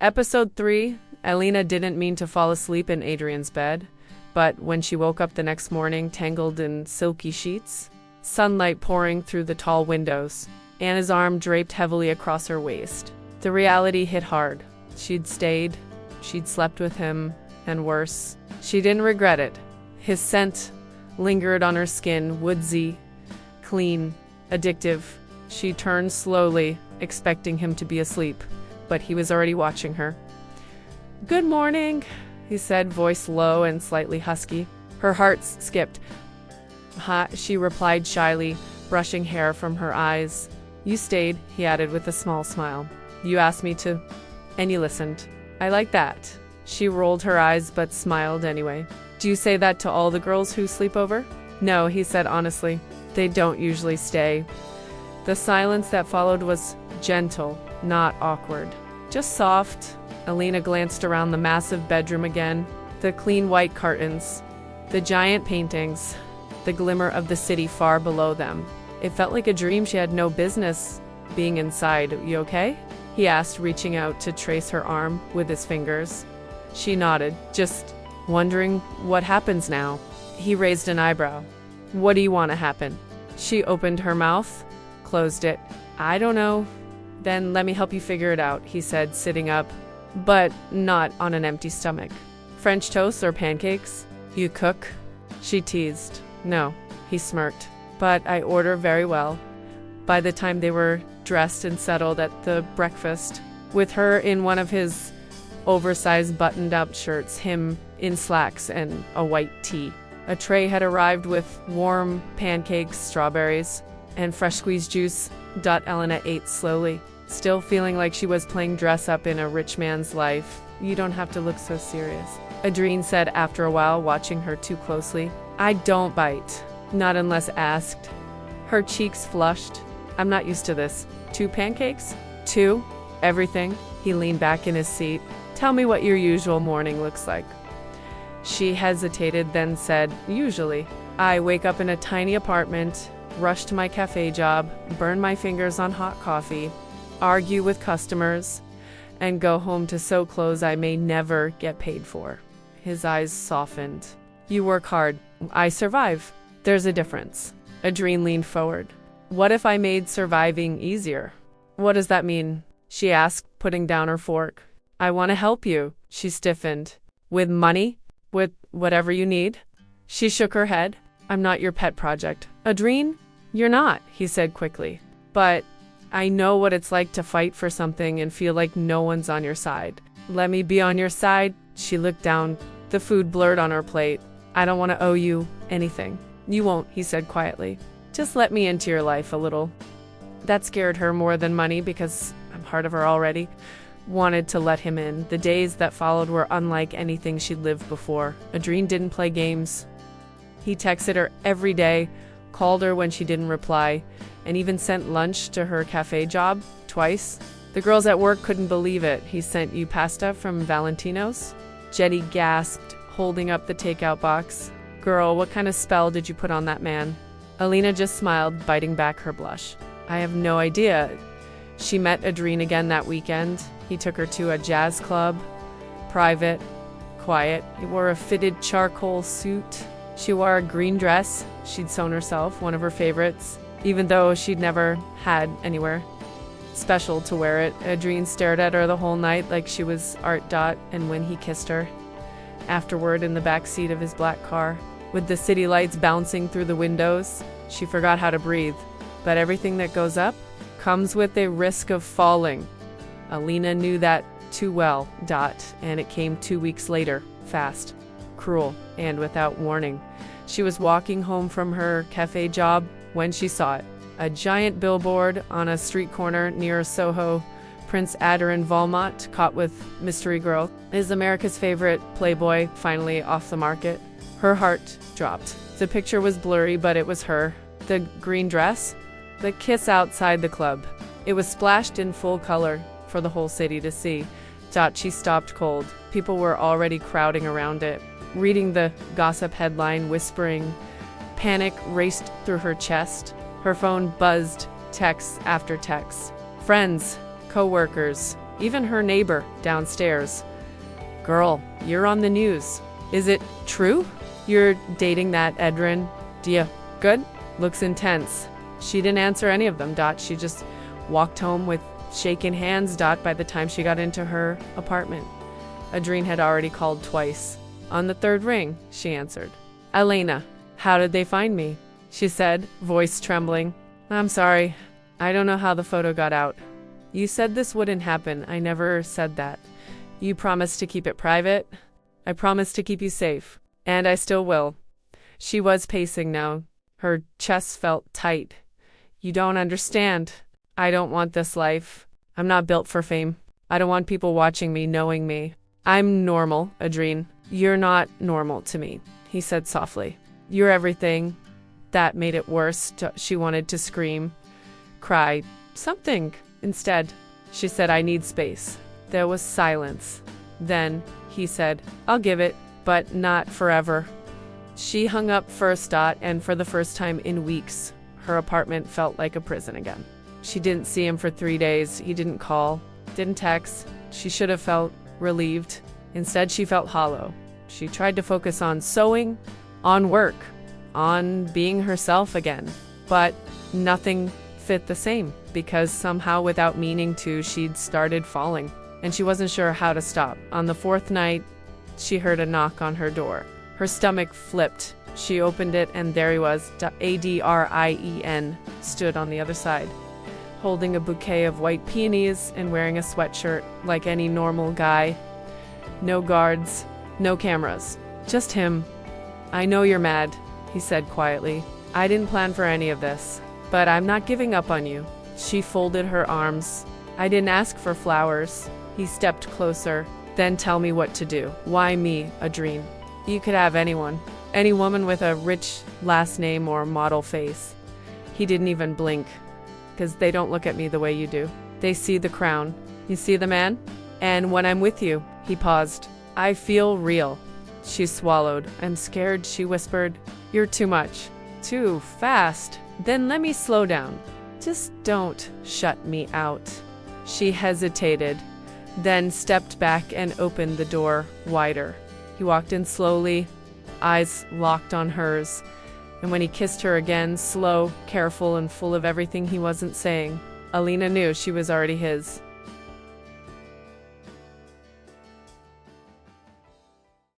Episode 3. Elena didn't mean to fall asleep in Adrien's bed, but when she woke up the next morning tangled in silky sheets, sunlight pouring through the tall windows, Anna's arm draped heavily across her waist. The reality hit hard. She'd stayed, she'd slept with him, and worse, she didn't regret it. His scent lingered on her skin, woodsy, clean, addictive. She turned slowly, expecting him to be asleep, but he was already watching her. "Good morning," he said, voice low and slightly husky. Her heart skipped. "Ha," she replied shyly, brushing hair from her eyes. "You stayed," he added with a small smile. "You asked me to, and you listened. I like that." She rolled her eyes but smiled anyway. "Do you say that to all the girls who sleep over?" "No," he said honestly. "They don't usually stay." The silence that followed was gentle, not awkward. Just soft. Elena glanced around the massive bedroom again. The clean white curtains, the giant paintings, the glimmer of the city far below them. It felt like a dream. She had no business being inside. "You okay?" he asked, reaching out to trace her arm with his fingers. She nodded, just wondering what happens now. He raised an eyebrow. "What do you want to happen?" She opened her mouth, closed it. "I don't know." "Then let me help you figure it out," he said, sitting up, but not on an empty stomach. "French toast or pancakes?" "You cook?" She teased. "No," he smirked. "But I order very well." By the time they were dressed and settled at the breakfast, with her in one of his oversized buttoned-up shirts, him in slacks and a white tee, a tray had arrived with warm pancakes, strawberries, and fresh squeezed juice. Elena ate slowly, still feeling like she was playing dress-up in a rich man's life. "You don't have to look so serious," Adrien said after a while, watching her too closely. "I don't bite. Not unless asked." Her cheeks flushed. "I'm not used to this. 2 pancakes? 2? Everything?" He leaned back in his seat. "Tell me what your usual morning looks like." She hesitated, then said, "Usually, I wake up in a tiny apartment, rush to my cafe job, burn my fingers on hot coffee, argue with customers, and go home to sew clothes I may never get paid for." His eyes softened. "You work hard. I survive. There's a difference." Adrien leaned forward. "What if I made surviving easier?" "What does that mean?" she asked, putting down her fork. "I want to help you." She stiffened. "With money? With whatever you need?" She shook her head. "I'm not your pet project." "Adrien, you're not," he said quickly. "But I know what it's like to fight for something and feel like no one's on your side. Let me be on your side." She looked down. The food blurred on her plate. "I don't want to owe you anything." "You won't," he said quietly. "Just let me into your life a little." That scared her more than money, because I'm part of her already. Wanted to let him in. The days that followed were unlike anything she'd lived before. Adrien didn't play games. He texted her every day, called her when she didn't reply, and even sent lunch to her cafe job twice. The girls at work couldn't believe it. "He sent you pasta from Valentino's?" Jetty gasped, holding up the takeout box. "Girl, what kind of spell did you put on that man?" Elena just smiled, biting back her blush. "I have no idea." She met Adrien again that weekend. He took her to a jazz club. Private, quiet. He wore a fitted charcoal suit. She wore a green dress she'd sewn herself, one of her favorites, even though she'd never had anywhere special to wear it. Adrien stared at her the whole night like she was art. And when he kissed her, afterward in the back seat of his black car, with the city lights bouncing through the windows, she forgot how to breathe. But everything that goes up comes with a risk of falling. Elena knew that too well. And it came 2 weeks later, fast, cruel, and without warning. She was walking home from her cafe job when she saw it. A giant billboard on a street corner near Soho. Prince Adrien Valmont, caught with mystery girl, is America's favorite playboy, finally off the market. Her heart dropped. The picture was blurry, but it was her. The green dress, the kiss outside the club. It was splashed in full color for the whole city to see. She stopped cold. People were already crowding around it, reading the gossip headline, whispering. Panic raced through her chest. Her phone buzzed, text after text. Friends, co-workers, even her neighbor downstairs. Girl, you're on the news. Is it true? You're dating that Adrien? Good? Looks intense. She didn't answer any of them. She just walked home with shaking hands. By the time she got into her apartment, Adrien had already called twice. On the third ring, she answered. Elena, how did they find me? She said, voice trembling. I'm sorry. I don't know how the photo got out. You said this wouldn't happen. I never said that. You promised to keep it private. I promised to keep you safe. And I still will. She was pacing now. Her chest felt tight. You don't understand. I don't want this life. I'm not built for fame. I don't want people watching me, knowing me. I'm normal, Adrien. You're not normal to me, he said softly. You're everything. That made it worse. She wanted to scream, cry, something. Instead, she said, I need space. There was silence. Then he said, I'll give it, but not forever. She hung up first. And for the first time in weeks, her apartment felt like a prison again. She didn't see him for 3 days. He didn't call, didn't text. She should have felt relieved. Instead, she felt hollow. She tried to focus on sewing, on work, on being herself again. But nothing fit the same, because somehow, without meaning to, she'd started falling. And she wasn't sure how to stop. On the fourth night, she heard a knock on her door. Her stomach flipped. She opened it, and there he was. Adrien stood on the other side, holding a bouquet of white peonies and wearing a sweatshirt like any normal guy. No guards, no cameras, just him. I know you're mad, he said quietly. I didn't plan for any of this, but I'm not giving up on you. She folded her arms. I didn't ask for flowers. He stepped closer. Then tell me what to do. Why me, Adrien? You could have anyone. Any woman with a rich last name or model face. He didn't even blink, because they don't look at me the way you do. They see the crown. You see the man? And when I'm with you, he paused. I feel real. She swallowed. I'm scared, she whispered. You're too much. Too fast. Then let me slow down. Just don't shut me out. She hesitated, then stepped back and opened the door wider. He walked in slowly, eyes locked on hers. And when he kissed her again, slow, careful, and full of everything he wasn't saying, Elena knew she was already his.